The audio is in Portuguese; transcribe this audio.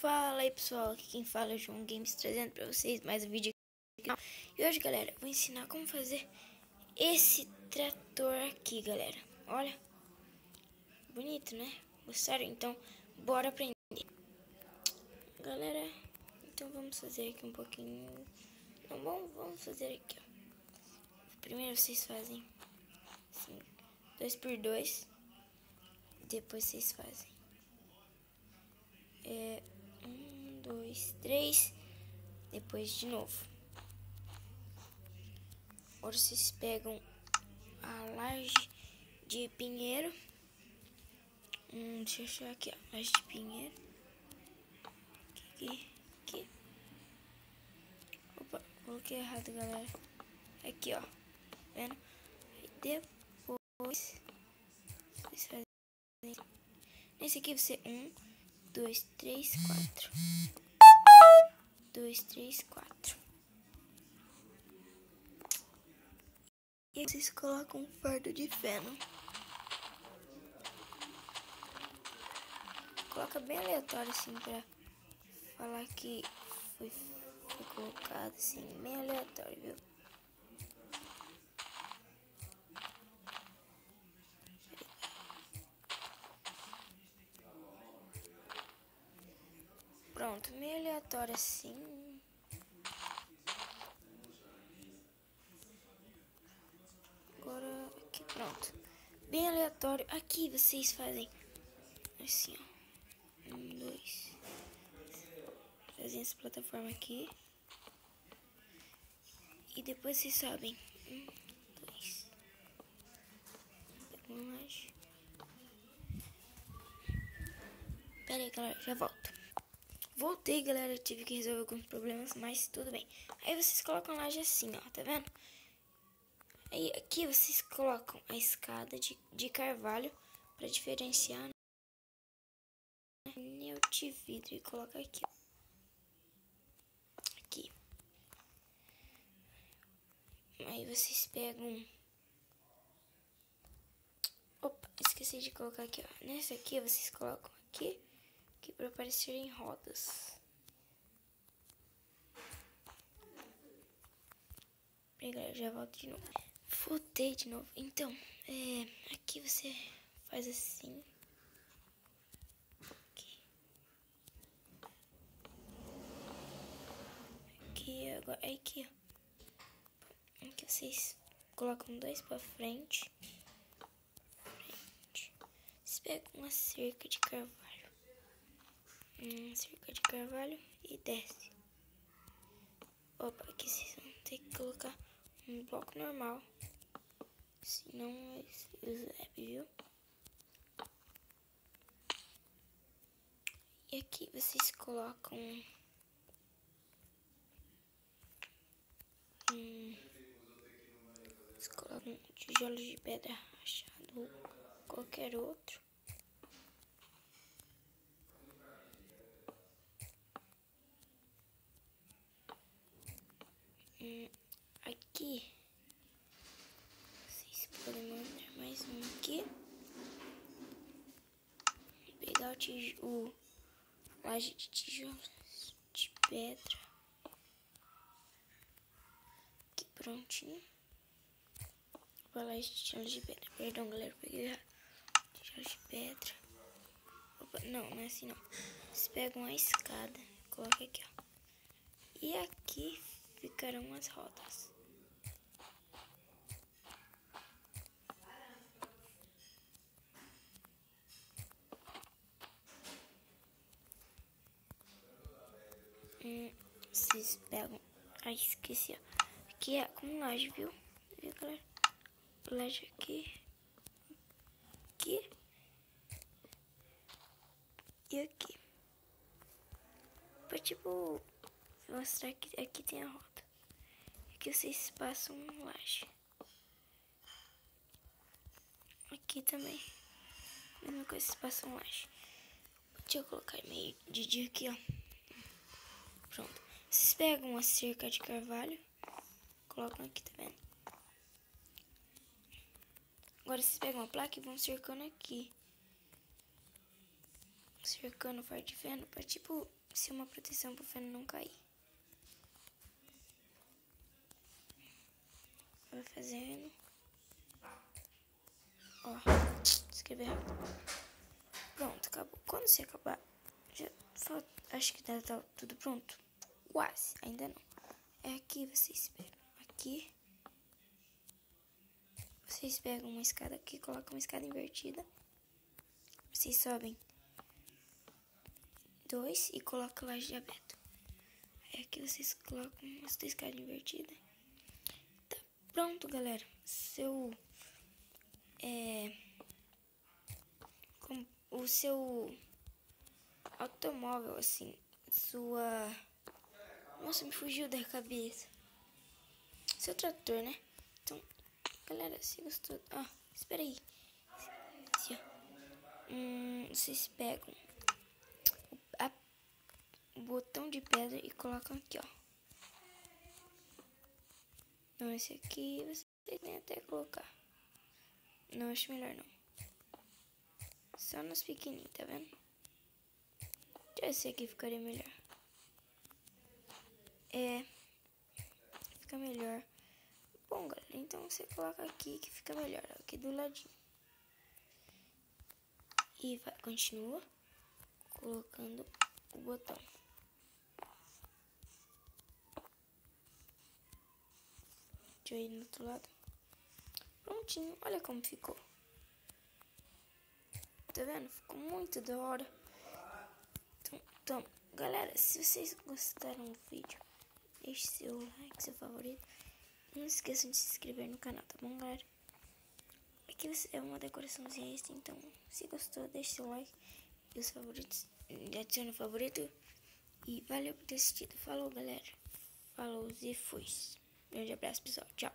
Fala aí pessoal, aqui quem fala é o João Games, trazendo pra vocês mais um vídeo aqui no canal. E hoje galera, vou ensinar como fazer esse trator aqui galera. Olha, bonito né? Gostaram? Então bora aprender. Galera, então vamos fazer aqui um pouquinho. Não, bom, vamos fazer aqui ó. Primeiro vocês fazem assim, 2x2. Depois vocês fazem 1, 2, 3. Depois de novo. Agora vocês pegam a laje de pinheiro. Deixa eu achar aqui, ó. Laje de pinheiro. Aqui. Opa, coloquei errado, galera. Aqui, ó. Vendo? E depois vocês fazem. Nesse aqui você 1, 2, 3, 4. 2, 3, 4. E vocês colocam um fardo de feno. Coloca bem aleatório assim pra falar que foi colocado assim, bem aleatório, viu? Pronto, meio aleatório assim. Agora aqui, pronto. Bem aleatório. Aqui vocês fazem assim, ó. 1, 2. Fazem essa plataforma aqui. E depois vocês sobem. 1, 2. Pega uma laje. Pera aí, galera, já volto. Voltei, galera, tive que resolver alguns problemas, mas tudo bem. Aí vocês colocam a laje assim, ó, tá vendo? Aí aqui vocês colocam a escada de carvalho para diferenciar anel de vidro e coloca aqui, ó. Aqui. Aí vocês pegam. Opa, esqueci de colocar aqui, ó. Nessa aqui vocês colocam aqui para aparecerem rodas. Peraí, já volto de novo. Voltei de novo. Então, aqui você faz assim. Aqui, agora, aqui, ó. Aqui vocês colocam 2 pra frente. Vocês pegam uma cerca de carvalho. Cerca de carvalho e desce. Opa, aqui vocês vão ter que colocar um bloco normal. Senão eles viu? E aqui vocês colocam tijolos de pedra rachado ou qualquer outro. Aqui vocês podem mandar mais um aqui. Pegar o laje de tijolos de pedra. Aqui prontinho. Opa, laje de tijolos de pedra. Perdão, galera, peguei errado. Tijolos de pedra. Opa, não é assim não. Vocês pegam a escada, coloca aqui, ó. E aqui ficarão as rodas. Vocês pegam. Ai, esqueci, ó. Aqui é com laje, viu? Viu, galera? Laje aqui. Aqui. E aqui. Pra tipo mostrar que aqui tem a roda. Aqui vocês passam um laje. Aqui também. Mesma coisa, vocês passam um laje. Deixa eu colocar meio de dia aqui, ó. Pronto. Vocês pegam uma cerca de carvalho. Colocam aqui, tá vendo? Agora vocês pegam a placa e vão cercando aqui. Cercando o fardo de feno pra tipo ser uma proteção pro feno não cair. Vai fazendo. Ó, escrever errado. Pronto, acabou. Quando você acabar, já falta, acho que tá tudo pronto. Quase, ainda não. É aqui, vocês pegam. Aqui. Vocês pegam uma escada aqui, colocam uma escada invertida. Vocês sobem 2 e colocam laje de abeto. Aí aqui vocês colocam essa escada invertida. Tá pronto, galera. O seu automóvel, assim, Nossa, me fugiu da cabeça. Seu trator, né? Então, galera, se gostou... espera aí. Assim, ó. Vocês pegam o botão de pedra e colocam aqui, ó. Não, esse aqui vocês podem até colocar. Não acho melhor, não. Só nos pequenininhos, tá vendo? Esse aqui ficaria melhor. Fica melhor. Bom, galera, então você coloca aqui que fica melhor, ó, aqui do ladinho. E continua colocando o botão. Deixa eu ir no outro lado. Prontinho, olha como ficou. Tá vendo? Ficou muito da hora. Então, galera, se vocês gostaram do vídeo, deixe seu like, seu favorito. Não se esqueçam de se inscrever no canal, tá bom, galera? Aqui é uma decoraçãozinha extra, então se gostou, deixe seu like e os favoritos, adicione o favorito. E valeu por ter assistido. Falou, galera. Falou e fui. Grande abraço, pessoal. Tchau.